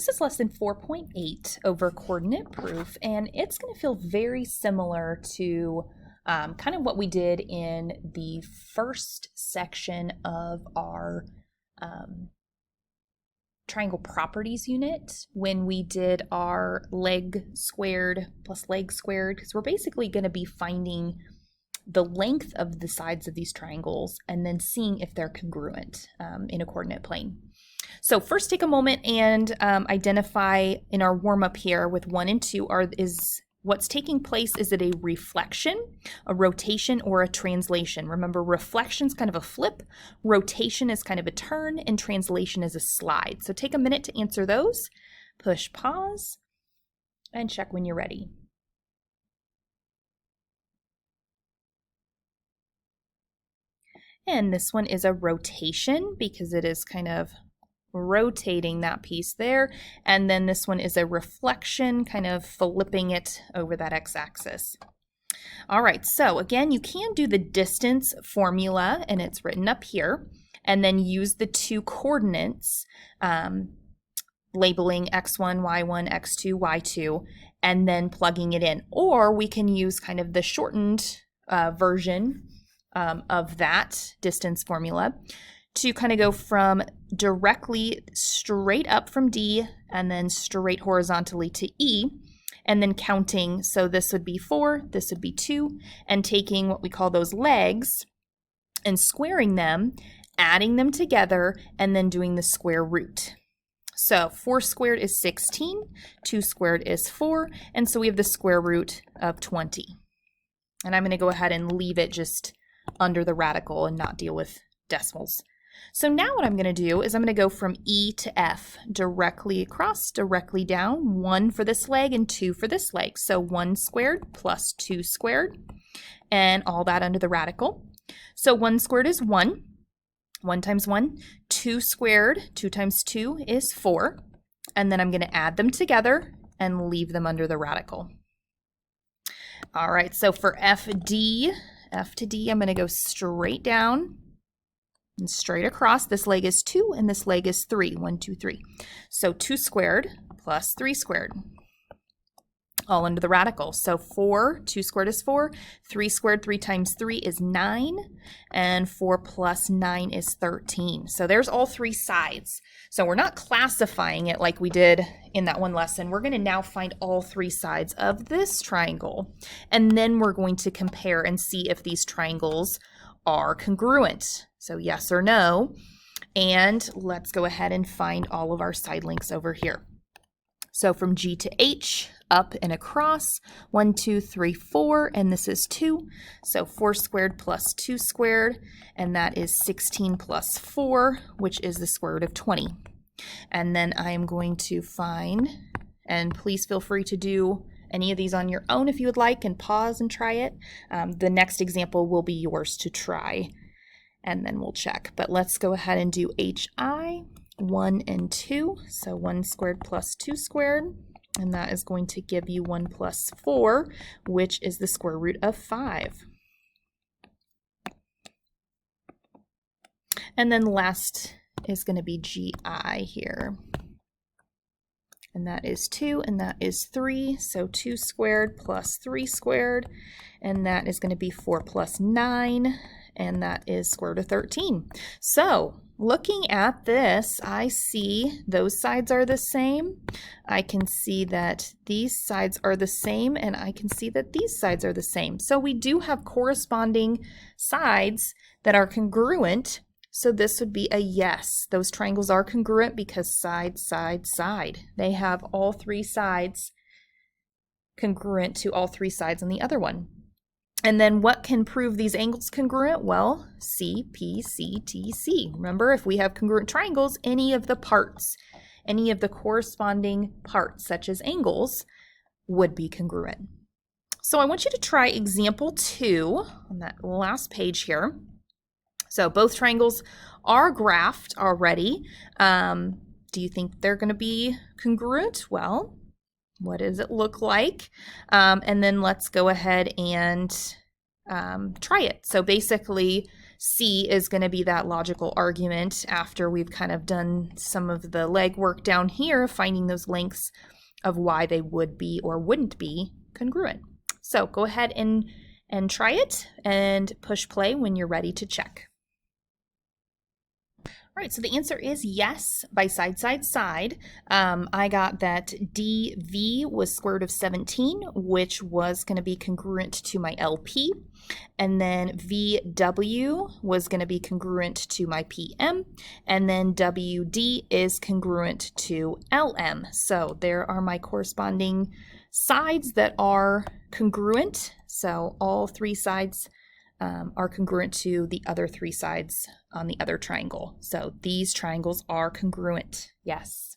This is lesson 4.8 over coordinate proof, and it's going to feel very similar to kind of what we did in the first section of our triangle properties unit when we did our leg squared plus leg squared, because we're basically going to be finding the length of the sides of these triangles and then seeing if they're congruent in a coordinate plane. So first take a moment and identify in our warm-up here with 1 and 2 is what's taking place. Is it a reflection, a rotation, or a translation? Remember, reflection's kind of a flip, rotation is kind of a turn, and translation is a slide. So take a minute to answer those. Push pause and check when you're ready. And this one is a rotation because it is kind of rotating that piece there. And then this one is a reflection, kind of flipping it over that x-axis. All right, so again, you can do the distance formula, and it's written up here, and then use the 2 coordinates, labeling x1, y1, x2, y2, and then plugging it in. Or we can use kind of the shortened version of that distance formula to kind of go from directly straight up from D and then straight horizontally to E, and then counting. So this would be 4, this would be 2, and taking what we call those legs and squaring them, adding them together, and then doing the square root. So 4 squared is 16, 2 squared is 4, and so we have the square root of 20. And I'm going to go ahead and leave it just under the radical and not deal with decimals. So now what I'm going to do is I'm going to go from E to F, directly across, directly down, 1 for this leg and 2 for this leg. So 1 squared plus 2 squared, and all that under the radical. So 1 squared is 1, 1 times 1, 2 squared, 2 times 2 is 4, and then I'm going to add them together and leave them under the radical. All right, so for F to D, I'm going to go straight down and straight across. This leg is 2 and this leg is 3. 1, 2, 3. So 2 squared plus 3 squared, all under the radical. So 4, 2 squared is 4, 3 squared, 3 times 3 is 9, and 4 plus 9 is 13. So there's all 3 sides. So we're not classifying it like we did in that one lesson. We're going to now find all 3 sides of this triangle, and then we're going to compare and see if these triangles are congruent. So yes or no. And let's go ahead and find all of our side links over here. So from G to H, up and across, 1, 2, 3, 4, and this is 2. So 4 squared plus 2 squared, and that is 16 plus 4, which is the square root of 20. And then I am going to find, and please feel free to do any of these on your own if you would like, and pause and try it. The next example will be yours to try, and then we'll check. But let's go ahead and do HI, 1 and 2. So 1 squared plus 2 squared, and that is going to give you 1 plus 4, which is the square root of 5. And then last is going to be GI here. And that is 2, and that is 3. So 2 squared plus 3 squared, and that is going to be 4 plus 9, and that is square root of 13. So looking at this, I see those sides are the same. I can see that these sides are the same, and I can see that these sides are the same. So we do have corresponding sides that are congruent. So this would be a yes. Those triangles are congruent because side, side, side. They have all 3 sides congruent to all 3 sides on the other one. And then what can prove these angles congruent? Well, C, P, C, T, C. Remember, if we have congruent triangles, any of the parts, any of the corresponding parts, such as angles, would be congruent. So I want you to try example 2 on that last page here. So both triangles are graphed already. Do you think they're going to be congruent? Well, what does it look like? And then let's go ahead and try it. So basically, C is going to be that logical argument after we've kind of done some of the legwork down here, finding those lengths of why they would be or wouldn't be congruent. So go ahead and try it and push play when you're ready to check. All right, so the answer is yes by side, side, side. I got that dv was square root of 17, which was going to be congruent to my LP. And then VW was going to be congruent to my PM. And then WD is congruent to LM. So there are my corresponding sides that are congruent. So all three sides are congruent to the other three sides on the other triangle. So these triangles are congruent. Yes.